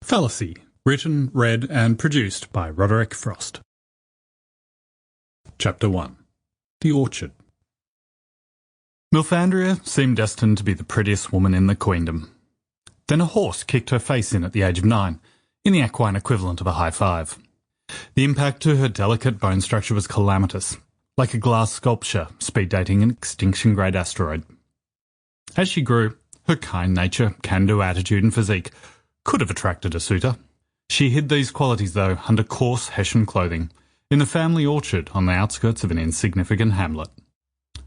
Phallusy, written, read and produced by Roderick Frost. Chapter 1. The Orchard. Milfandria seemed destined to be the prettiest woman in the Queendom. Then a horse kicked her face in at the age of 9, in the equine equivalent of a high five. The impact to her delicate bone structure was calamitous, like a glass sculpture speed dating an extinction-grade asteroid. As she grew, her kind nature, can-do attitude and physique could have attracted a suitor. She hid these qualities, though, under coarse Hessian clothing, in the family orchard on the outskirts of an insignificant hamlet.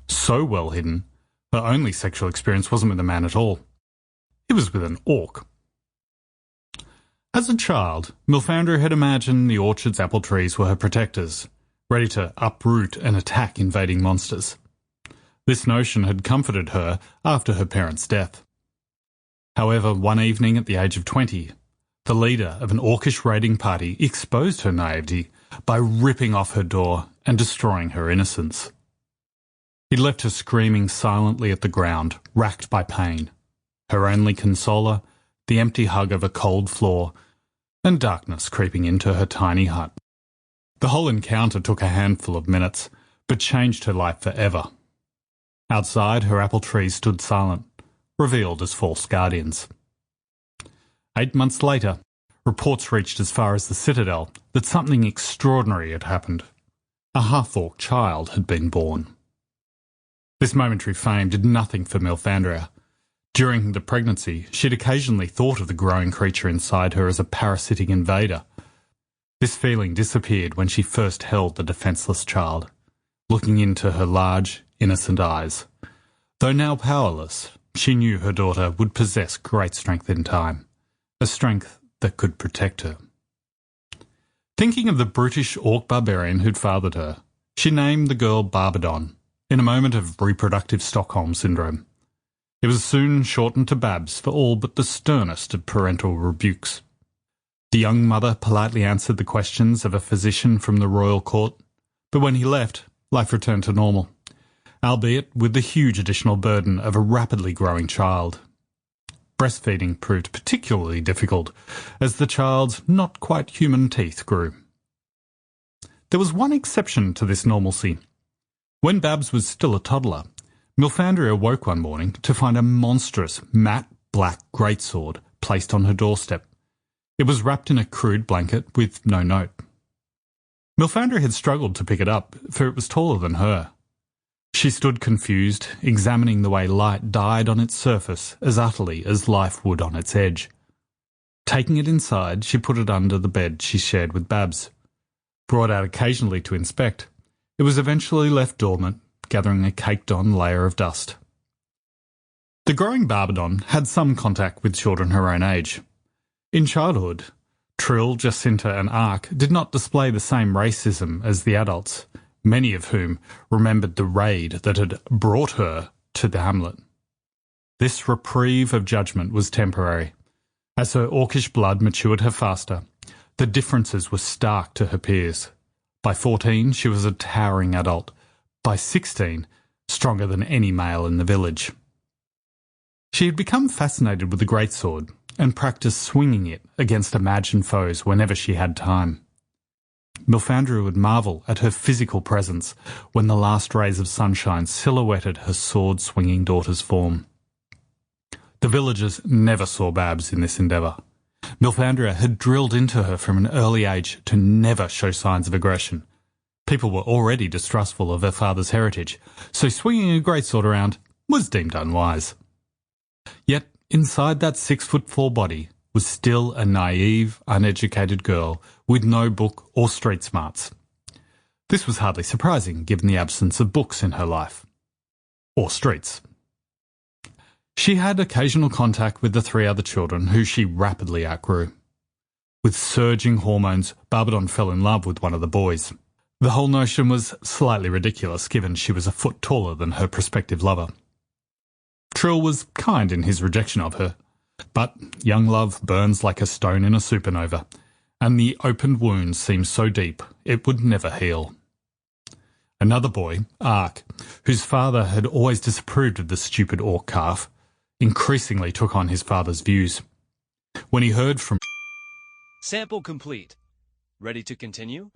So well hidden, her only sexual experience wasn't with a man at all. It was with an orc. As a child, Milfandria had imagined the orchard's apple trees were her protectors, ready to uproot and attack invading monsters. This notion had comforted her after her parents' death. However, one evening at the age of 20, the leader of an orcish raiding party exposed her naivety by ripping off her door and destroying her innocence. He left her screaming silently at the ground, racked by pain, her only consoler, the empty hug of a cold floor, and darkness creeping into her tiny hut. The whole encounter took a handful of minutes, but changed her life forever. Outside, her apple trees stood silent, revealed as false guardians. 8 months later, reports reached as far as the Citadel that something extraordinary had happened. A half-orc child had been born. This momentary fame did nothing for Milfandria. During the pregnancy, she'd occasionally thought of the growing creature inside her as a parasitic invader. This feeling disappeared when she first held the defenceless child, looking into her large, innocent eyes. Though now powerless, she knew her daughter would possess great strength in time, a strength that could protect her. Thinking of the brutish orc barbarian who'd fathered her, she named the girl Barbadon, in a moment of reproductive Stockholm syndrome. It was soon shortened to Babs for all but the sternest of parental rebukes. The young mother politely answered the questions of a physician from the royal court, but when he left, life returned to normal, albeit with the huge additional burden of a rapidly growing child. Breastfeeding proved particularly difficult, as the child's not-quite-human teeth grew. There was one exception to this normalcy. When Babs was still a toddler, Milfandria awoke one morning to find a monstrous, matte black greatsword placed on her doorstep. It was wrapped in a crude blanket with no note. Milfandria had struggled to pick it up, for it was taller than her. She stood confused, examining the way light died on its surface as utterly as life would on its edge. Taking it inside, she put it under the bed she shared with Babs. Brought out occasionally to inspect, it was eventually left dormant, gathering a caked-on layer of dust. The growing Barbadon had some contact with children her own age. In childhood, Trill, Jacinta and Ark did not display the same racism as the adults, many of whom remembered the raid that had brought her to the hamlet. This reprieve of judgment was temporary. As her orcish blood matured her faster, the differences were stark to her peers. By 14, she was a towering adult. By 16, stronger than any male in the village. She had become fascinated with the greatsword and practised swinging it against imagined foes whenever she had time. Milfandria would marvel at her physical presence when the last rays of sunshine silhouetted her sword-swinging daughter's form. The villagers never saw Babs in this endeavour. Milfandria had drilled into her from an early age to never show signs of aggression. People were already distrustful of her father's heritage, so swinging a greatsword around was deemed unwise. Yet, inside that 6'4" body was still a naïve, uneducated girl with no book or street smarts. This was hardly surprising given the absence of books in her life. Or streets. She had occasional contact with the 3 other children who she rapidly outgrew. With surging hormones, Barbadon fell in love with one of the boys. The whole notion was slightly ridiculous given she was a foot taller than her prospective lover. Trill was kind in his rejection of her, but young love burns like a stone in a supernova, and the opened wound seemed so deep it would never heal. Another boy, Ark, whose father had always disapproved of the stupid orc calf, increasingly took on his father's views. When he heard from Sample complete. Ready to continue?